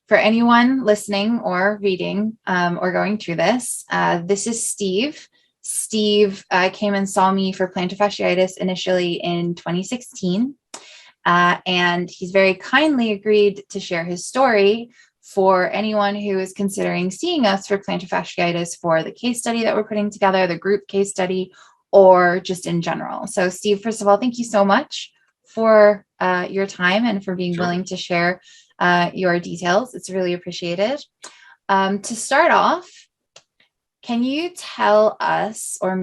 for anyone listening or reading or going through this is Steve. Steve came and saw me for plantar fasciitis initially in 2016. And he's very kindly agreed to share his story for anyone who is considering seeing us for plantar fasciitis for the case study that we're putting together, the group case study, or just in general. So Steve, first of all, thank you so much for your time and for being willing to share your details. It's really appreciated. To start off, can you tell us, or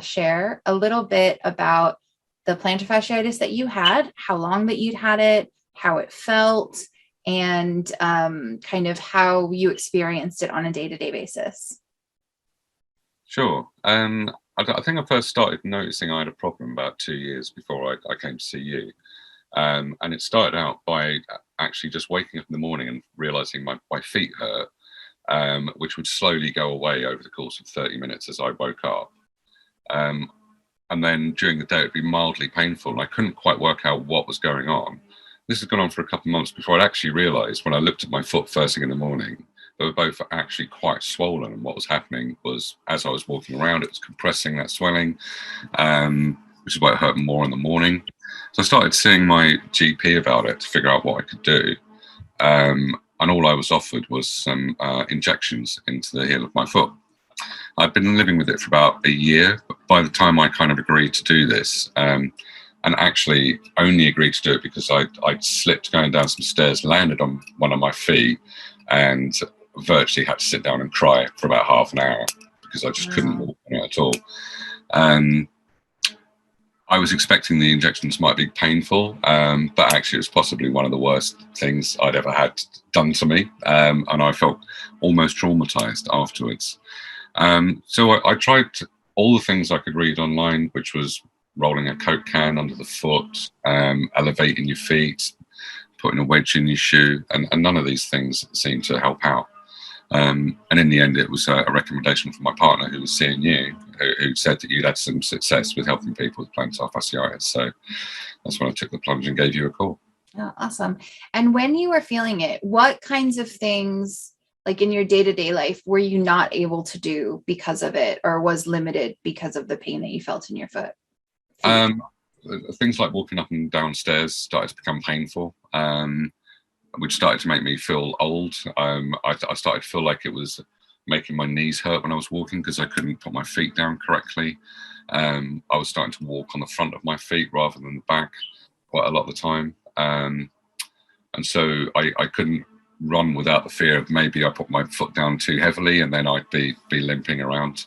share a little bit about the plantar fasciitis that you had, how long that you'd had it, how it felt, and kind of how you experienced it on a day-to-day basis? Sure. I think I first started noticing I had a problem about 2 years before I came to see you. And it started out by actually just waking up in the morning and realizing my feet hurt, which would slowly go away over the course of 30 minutes as I woke up. And then during the day, it'd be mildly painful, and I couldn't quite work out what was going on. This has gone on for a couple of months before I actually realized, when I looked at my foot first thing in the morning, they were both actually quite swollen. And what was happening was, as I was walking around, it was compressing that swelling, which is why it hurt more in the morning. So I started seeing my GP about it to figure out what I could do. And all I was offered was some injections into the heel of my foot. I'd been living with it for about a year, but by the time I kind of agreed to do this, and actually only agreed to do it because I'd slipped going down some stairs, landed on one of my feet, and virtually had to sit down and cry for about half an hour because I just couldn't walk on it at all. I was expecting the injections might be painful, but actually it was possibly one of the worst things I'd ever had done to me, and I felt almost traumatized afterwards. So I tried all the things I could read online, which was rolling a Coke can under the foot, elevating your feet, putting a wedge in your shoe, and none of these things seemed to help out. And in the end, it was a recommendation from my partner who was seeing you, who said that you'd had some success with helping people with plantar fasciitis. So that's when I took the plunge and gave you a call. Oh, awesome. And when you were feeling it, what kinds of things, like in your day-to-day life, were you not able to do because of it, or was limited because of the pain that you felt in your foot? Things like walking up and down stairs started to become painful, which started to make me feel old. I started to feel like it was making my knees hurt when I was walking because I couldn't put my feet down correctly. I was starting to walk on the front of my feet rather than the back quite a lot of the time. And so I couldn't run without the fear of maybe I put my foot down too heavily and then I'd be limping around.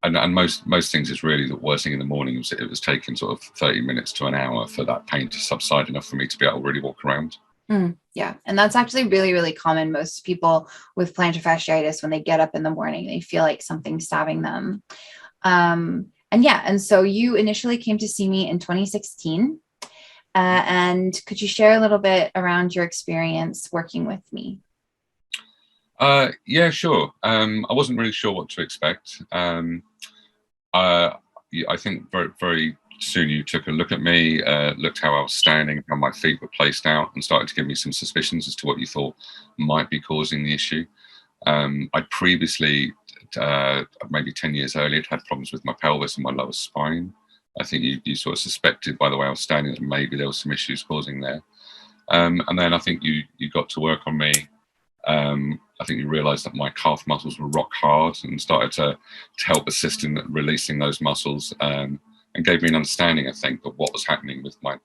And most things is really the worst thing in the morning. It was taking sort of 30 minutes to an hour for that pain to subside enough for me to be able to really walk around. Yeah. And that's actually really, really common. Most people with plantar fasciitis, when they get up in the morning, they feel like something's stabbing them. And so you initially came to see me in 2016. And could you share a little bit around your experience working with me? Yeah, sure. I wasn't really sure what to expect. I think very, very soon you took a look at me, looked how I was standing, how my feet were placed out, and started to give me some suspicions as to what you thought might be causing the issue. I previously, maybe 10 years earlier, had problems with my pelvis and my lower spine. I think you sort of suspected by the way I was standing that maybe there was some issues causing there. And then I think you got to work on me. I think you realized that my calf muscles were rock hard and started to help assist in releasing those muscles, and gave me an understanding, I think, of what was happening with my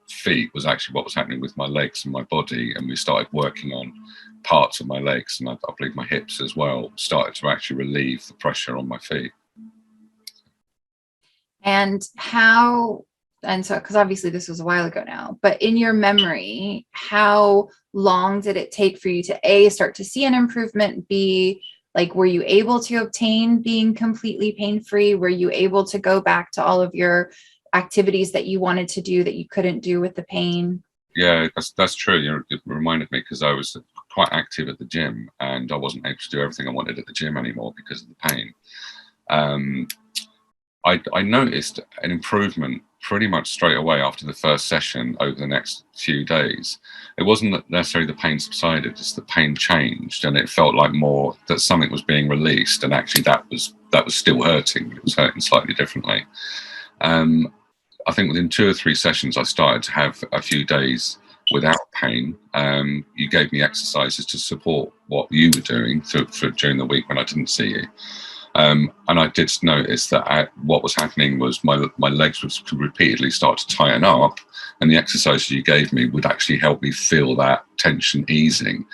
feet was actually what was happening with my legs and my body. And we started working on parts of my legs, and I believe my hips as well, started to actually relieve the pressure on my feet. So, because obviously this was a while ago now, but in your memory, how long did it take for you to A, start to see an improvement, B, like, were you able to obtain being completely pain-free? Were you able to go back to all of your activities that you wanted to do that you couldn't do with the pain? Yeah, that's true. It reminded me because I was quite active at the gym and I wasn't able to do everything I wanted at the gym anymore because of the pain. I noticed an improvement pretty much straight away after the first session over the next few days. It wasn't necessarily the pain subsided, just the pain changed, and it felt like more that something was being released, and actually that was still hurting. It was hurting slightly differently. I think within 2 or 3 sessions, I started to have a few days without pain. You gave me exercises to support what you were doing during the week when I didn't see you. And I did notice that what was happening was my legs would repeatedly start to tighten up, and the exercises you gave me would actually help me feel that tension easing.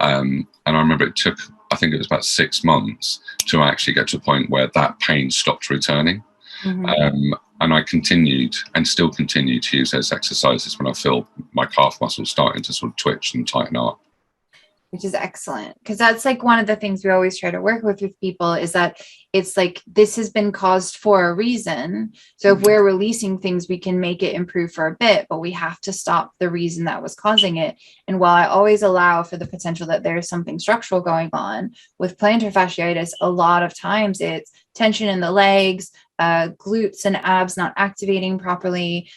And I remember it took, I think it was about 6 months to actually get to a point where that pain stopped returning. Mm-hmm. And I continued and still continue to use those exercises when I feel my calf muscles starting to sort of twitch and tighten up. Which is excellent, because that's like one of the things we always try to work with people is that it's like this has been caused for a reason. So if we're releasing things, we can make it improve for a bit, but we have to stop the reason that was causing it. And while I always allow for the potential that there's something structural going on with plantar fasciitis, a lot of times it's tension in the legs, glutes and abs not activating properly.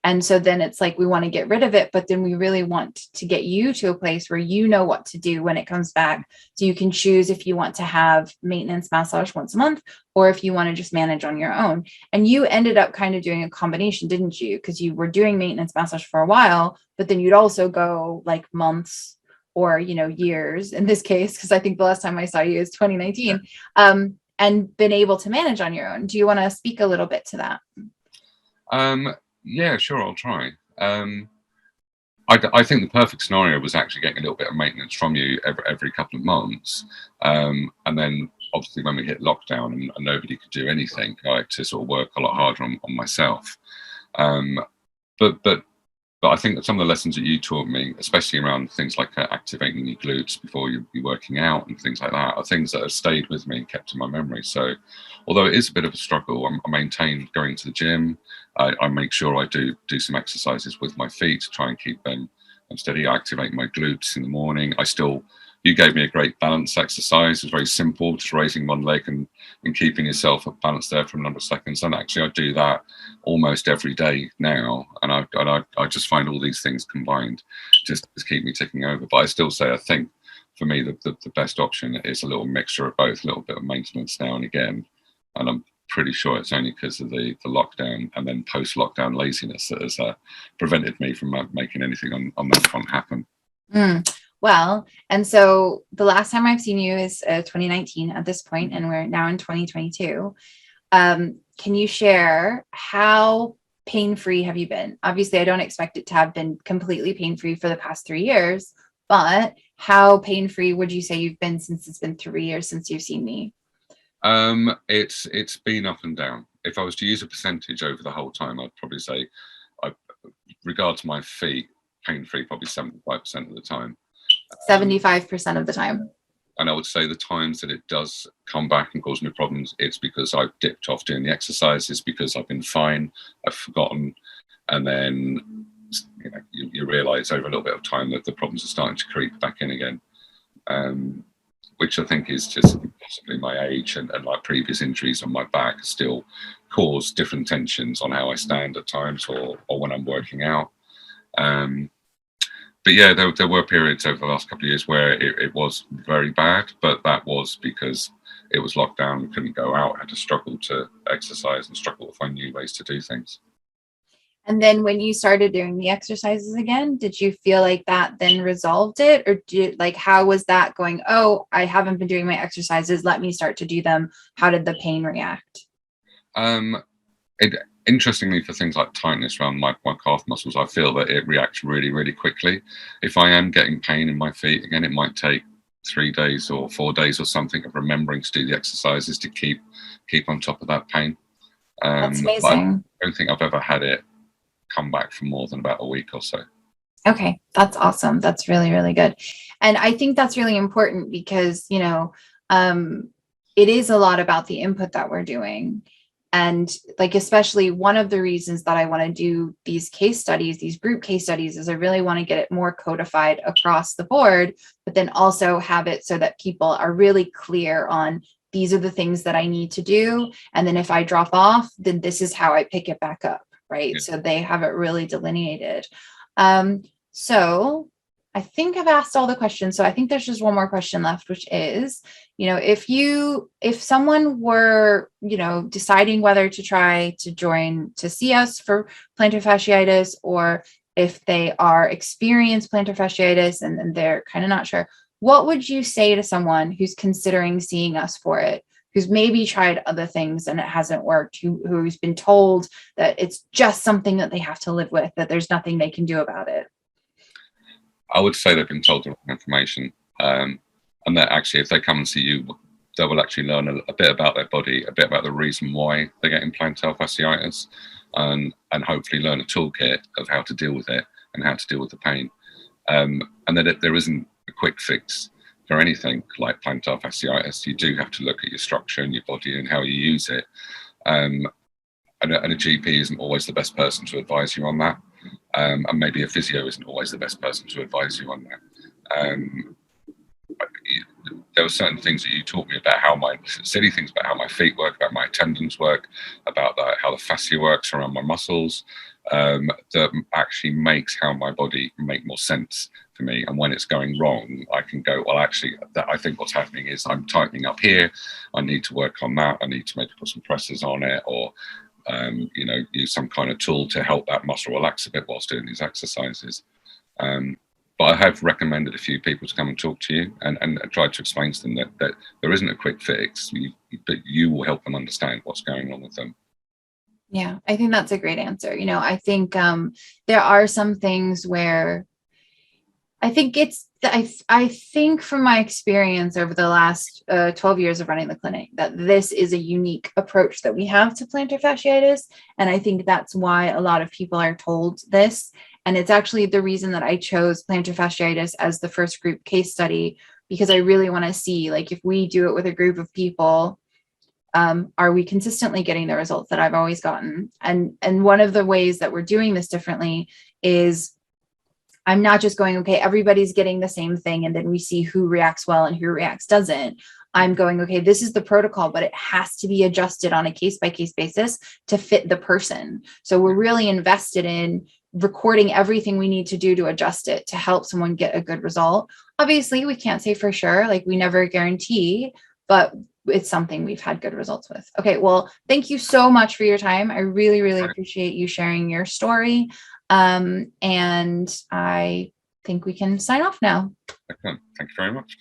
And so then it's like we want to get rid of it, but then we really want to get you to a place where you know what to do when it comes back. So you can choose if you want to have maintenance massage once a month, or if you want to just manage on your own. And you ended up kind of doing a combination, didn't you? Because you were doing maintenance massage for a while, but then you'd also go like months or, years in this case, because I think the last time I saw you is 2019, and been able to manage on your own. Do you want to speak a little bit to that? Yeah, sure, I'll try. I think the perfect scenario was actually getting a little bit of maintenance from you every couple of months. And then obviously when we hit lockdown and nobody could do anything, I had to sort of work a lot harder on myself. But I think that some of the lessons that you taught me, especially around things like activating your glutes before you're working out and things like that, are things that have stayed with me and kept in my memory. So although it is a bit of a struggle, I maintain going to the gym. I make sure I do some exercises with my feet to try and keep them steady. I activate my glutes in the morning. You gave me a great balance exercise. It was very simple, just raising one leg and keeping yourself balanced there for a number of seconds. And actually, I do that almost every day now. And I just find all these things combined just keep me ticking over. But I still say, I think for me, the best option is a little mixture of both, a little bit of maintenance now and again. And I'm pretty sure it's only because of the lockdown and then post-lockdown laziness that has prevented me from making anything on that front happen. Well, and so the last time I've seen you is 2019 at this point, and we're now in 2022. Can you share how pain-free have you been? Obviously, I don't expect it to have been completely pain-free for the past 3 years, but how pain-free would you say you've been since it's been 3 years since you've seen me? It's been up and down. If I was to use a percentage over the whole time, I'd probably say, regard to my feet, pain-free probably 75% of the time. 75% of the time. And I would say the times that it does come back and cause me problems, it's because I've dipped off doing the exercises, because I've been fine, I've forgotten, and then you realise over a little bit of time that the problems are starting to creep back in again, which I think is just possibly my age and like previous injuries on my back still cause different tensions on how I stand at times or when I'm working out. But yeah, there were periods over the last couple of years where it was very bad, but that was because it was locked down, we couldn't go out, had to struggle to exercise and struggle to find new ways to do things. And then when you started doing the exercises again, did you feel like that then resolved it? Or how was that going? Oh, I haven't been doing my exercises, let me start to do them. How did the pain react? Interestingly, for things like tightness around my calf muscles, I feel that it reacts really, really quickly. If I am getting pain in my feet, again, it might take 3 days or 4 days or something of remembering to do the exercises to keep on top of that pain. That's amazing. I don't think I've ever had it come back for more than about a week or so. Okay, that's awesome. That's really, really good. And I think that's really important because, it is a lot about the input that we're doing. And especially one of the reasons that I want to do these case studies, these group case studies, is I really want to get it more codified across the board, but then also have it so that people are really clear on these are the things that I need to do. And then if I drop off, then this is how I pick it back up. Right. Yeah. So they have it really delineated. So I think I've asked all the questions. So I think there's just one more question left, which is, if someone were, deciding whether to try to join to see us for plantar fasciitis, or if they are experienced plantar fasciitis and they're kind of not sure, what would you say to someone who's considering seeing us for it, who's maybe tried other things and it hasn't worked, who's been told that it's just something that they have to live with, that there's nothing they can do about it? I would say they've been told the wrong information, and that actually, if they come and see you, they will actually learn a bit about their body, a bit about the reason why they're getting plantar fasciitis, and hopefully learn a toolkit of how to deal with it and how to deal with the pain. And that there isn't a quick fix for anything like plantar fasciitis. You do have to look at your structure and your body and how you use it. And a GP isn't always the best person to advise you on that. And maybe a physio isn't always the best person to advise you on that. There were certain things that you taught me about silly things about how my feet work, about my tendons work, about how the fascia works around my muscles, that actually makes how my body make more sense for me. And when it's going wrong, I can go, well, actually, I think what's happening is I'm tightening up here. I need to work on that. I need to maybe put some presses on it, or use some kind of tool to help that muscle relax a bit whilst doing these exercises. But I have recommended a few people to come and talk to you and tried to explain to them that there isn't a quick fix, but you will help them understand what's going on with them. Yeah, I think that's a great answer. I think there are some things where I think from my experience over the last 12 years of running the clinic, that this is a unique approach that we have to plantar fasciitis. And I think that's why a lot of people are told this. And it's actually the reason that I chose plantar fasciitis as the first group case study, because I really want to see, like, if we do it with a group of people, are we consistently getting the results that I've always gotten? And one of the ways that we're doing this differently is I'm not just going, okay, everybody's getting the same thing, and then we see who reacts well and who reacts doesn't. I'm going, okay, this is the protocol, but it has to be adjusted on a case-by-case basis to fit the person. So we're really invested in recording everything we need to do to adjust it to help someone get a good result. Obviously, we can't say for sure, like we never guarantee, but it's something we've had good results with. Okay, well, thank you so much for your time. I really, really appreciate you sharing your story. And I think we can sign off now. Excellent. Thank you very much.